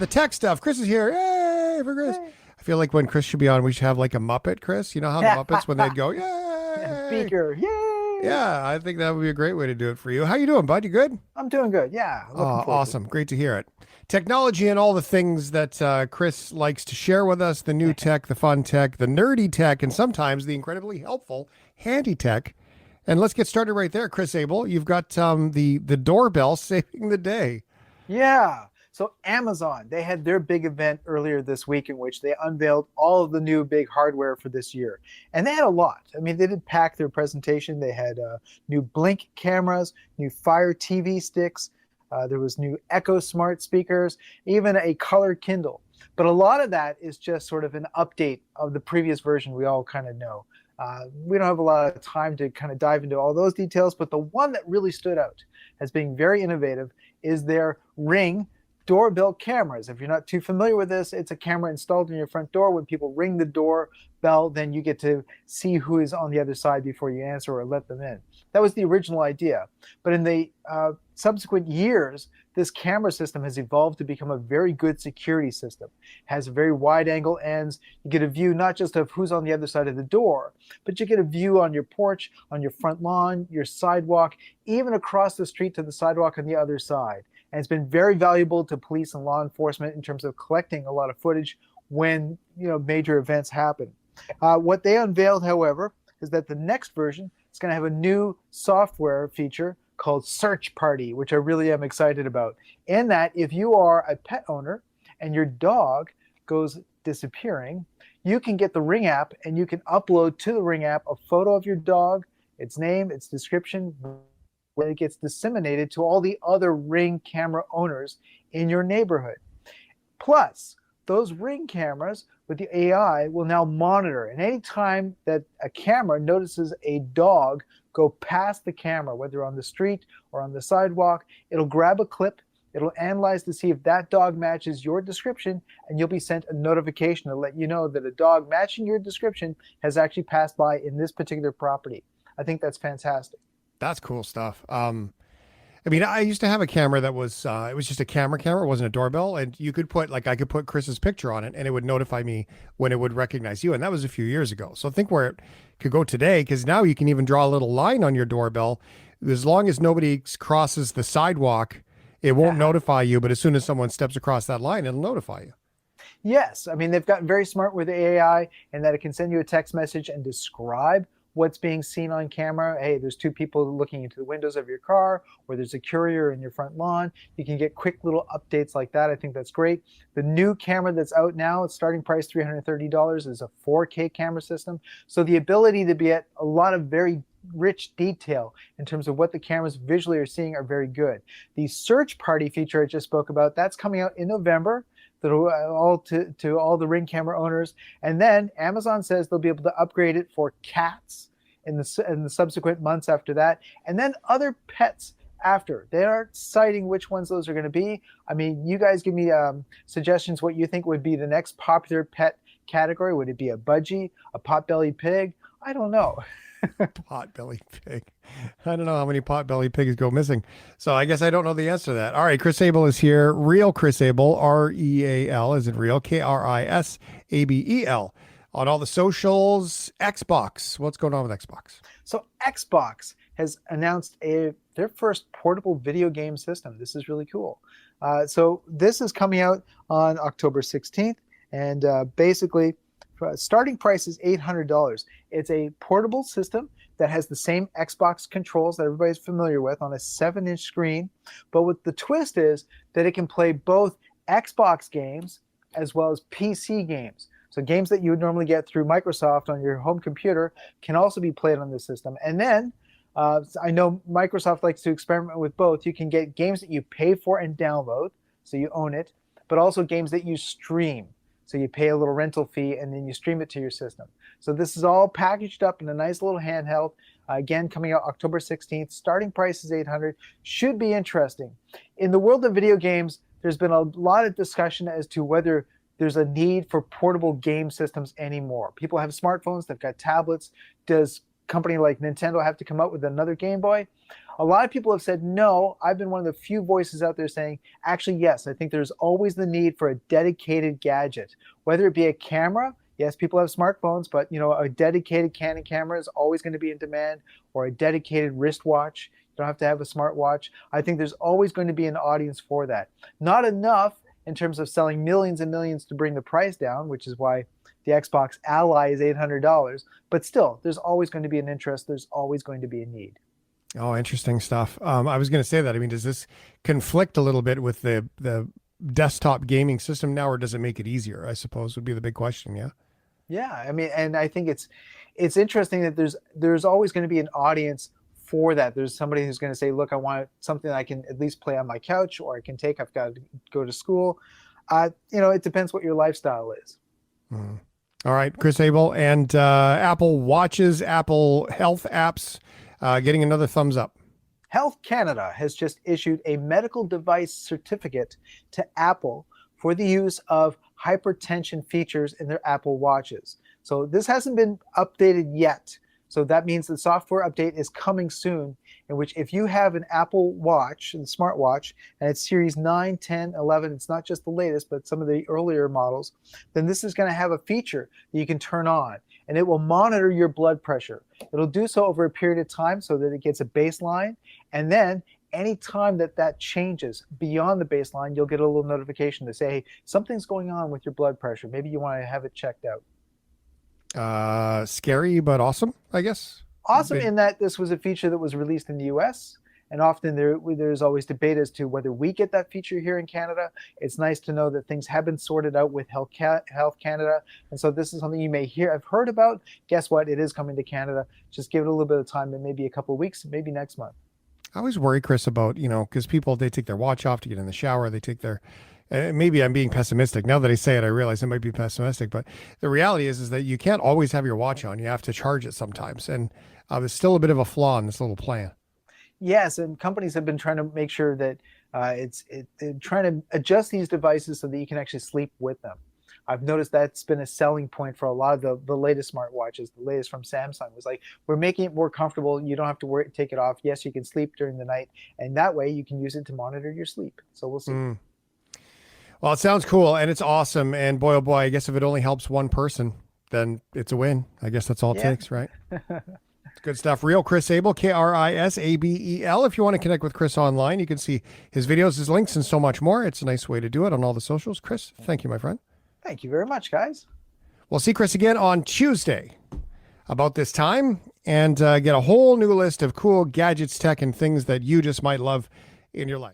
The tech stuff. Chris is here. Yay for Chris. I feel like when Chris should be on, we should have like a Muppet, Chris. You know how the Muppets, when they'd go, yay. Beaker, yay! Yeah, I think that would be a great way to do it for you. How you doing, bud? You good? I'm doing good. Yeah, looking forward to it. Awesome. Great to hear it. Technology and all the things that Chris likes to share with us, the new tech, the fun tech, the nerdy tech, and sometimes the incredibly helpful, handy tech. And let's get started right there, Chris Abel. You've got the doorbell saving the day. Yeah. So Amazon, they had their big event earlier this week in which they unveiled all of the new big hardware for this year. And they had a lot. I mean, they did pack their presentation. They had new Blink cameras, new Fire TV sticks. There was new Echo Smart speakers, even a color Kindle. But a lot of that is just sort of an update of the previous version we all kind of know. We don't have a lot of time to kind of dive into all those details, but the one that really stood out as being very innovative is their Ring doorbell cameras. If you're not too familiar with this, it's a camera installed in your front door. When people ring the doorbell, then you get to see who is on the other side before you answer or let them in. That was the original idea. But in the subsequent years, this camera system has evolved to become a very good security system. It has very wide angle ends. You get a view not just of who's on the other side of the door, but you get a view on your porch, on your front lawn, your sidewalk, even across the street to the sidewalk on the other side. And it's been very valuable to police and law enforcement in terms of collecting a lot of footage when major events happen. What they unveiled, however, is that the next version is going to have a new software feature called Search Party, which I really am excited about. In that, if you are a pet owner and your dog goes disappearing, you can get the Ring app and you can upload to the Ring app a photo of your dog, its name, its description, where it gets disseminated to all the other Ring camera owners in your neighborhood. Plus, those Ring cameras with the AI will now monitor. And anytime that a camera notices a dog go past the camera, whether on the street or on the sidewalk, it'll grab a clip, it'll analyze to see if that dog matches your description, and you'll be sent a notification to let you know that a dog matching your description has actually passed by in this particular property. I think that's fantastic. That's cool stuff. I mean, I used to have a camera that was it was just a camera. It wasn't a doorbell, and you could put I could put Chris's picture on it, and it would notify me when it would recognize you, and that was a few years ago. So think where it could go today, because now you can even draw a little line on your doorbell. As long as nobody crosses the sidewalk, it won't notify you, but as soon as someone steps across that line, it'll notify you. Yes, I mean, they've gotten very smart with the AI in that it can send you a text message and describe what's being seen on camera. Hey, there's two people looking into the windows of your car, or there's a courier in your front lawn. You can get quick little updates like that. I think that's great. The new camera that's out now, its starting price $330, is a 4K camera system. So the ability to be at a lot of very rich detail in terms of what the cameras visually are seeing are very good. The Search Party feature I just spoke about, that's coming out in November. All to all the Ring camera owners. And then Amazon says they'll be able to upgrade it for cats in the subsequent months after that, and then other pets after. They aren't citing which ones those are going to be. I mean, you guys give me suggestions what you think would be the next popular pet category. Would it be a budgie, a potbelly pig? I don't know. Potbelly pig. I don't know how many potbelly pigs go missing. So I guess I don't know the answer to that. All right, Chris Abel is here. Real Chris Abel, REAL, is it real? KRISABEL. On all the socials. Xbox. What's going on with Xbox? So Xbox has announced their first portable video game system. This is really cool. So this is coming out on October 16th, and basically starting price is $800. It's a portable system that has the same Xbox controls that everybody's familiar with on a 7-inch screen. But what the twist is that it can play both Xbox games as well as PC games. So games that you would normally get through Microsoft on your home computer can also be played on this system. And then I know Microsoft likes to experiment with both. You can get games that you pay for and download, so you own it, but also games that you stream. So you pay a little rental fee and then you stream it to your system. So this is all packaged up in a nice little handheld. Again, coming out October 16th. Starting price is $800. Should be interesting. In the world of video games, there's been a lot of discussion as to whether there's a need for portable game systems anymore. People have smartphones, they've got tablets. Does company like Nintendo have to come out with another Game Boy? A lot of people have said no. I've been one of the few voices out there saying, actually, yes, I think there's always the need for a dedicated gadget, whether it be a camera. Yes, people have smartphones, but a dedicated Canon camera is always going to be in demand, or a dedicated wristwatch. You don't have to have a smartwatch. I think there's always going to be an audience for that. Not enough in terms of selling millions and millions to bring the price down, which is why the Xbox Ally is $800. But still, there's always going to be an interest. There's always going to be a need. Oh, interesting stuff. I was going to say that. I mean, does this conflict a little bit with the desktop gaming system now, or does it make it easier? I suppose would be the big question. Yeah. Yeah, I mean, and I think it's interesting that there's always going to be an audience for that. There's somebody who's going to say, look, I want something that I can at least play on my couch, or I can take. I've got to go to school. It depends what your lifestyle is. Mm. All right, Chris Abel, and Apple Watches, Apple Health apps. Getting another thumbs up. Health Canada has just issued a medical device certificate to Apple for the use of hypertension features in their Apple Watches. So this hasn't been updated yet. So that means the software update is coming soon, in which if you have an Apple Watch, the smartwatch, and it's Series 9, 10, 11, it's not just the latest, but some of the earlier models, then this is going to have a feature that you can turn on, and it will monitor your blood pressure. It'll do so over a period of time so that it gets a baseline, and then any time that changes beyond the baseline, you'll get a little notification to say, hey, something's going on with your blood pressure. Maybe you want to have it checked out. Scary, but awesome, I guess. Awesome in that this was a feature that was released in the US, and often there's always debate as to whether we get that feature here in Canada. It's nice to know that things have been sorted out with Health Canada, and so this is something you may have heard about. Guess what? It is coming to Canada. Just give it a little bit of time, and maybe a couple of weeks, maybe next month. I always worry, Chris, about, because people, they take their watch off to get in the shower. They take their, maybe I'm being pessimistic. Now that I say it, I realize I might be pessimistic, but the reality is that you can't always have your watch on. You have to charge it sometimes. And there's still a bit of a flaw in this little plan. Yes, and companies have been trying to make sure that they're trying to adjust these devices so that you can actually sleep with them. I've noticed that's been a selling point for a lot of the latest smartwatches. The latest from Samsung was like, we're making it more comfortable. You don't have to take it off. Yes, you can sleep during the night, and that way you can use it to monitor your sleep. So we'll see. Well, it sounds cool, and it's awesome. And boy, oh boy, I guess if it only helps one person, then it's a win. I guess that's all it takes, right? It's good stuff. Real Chris Abel, KRISABEL. If you want to connect with Chris online, you can see his videos, his links, and so much more. It's a nice way to do it on all the socials. Chris, thank you, my friend. Thank you very much, guys. We'll see Chris again on Tuesday about this time, and get a whole new list of cool gadgets, tech, and things that you just might love in your life.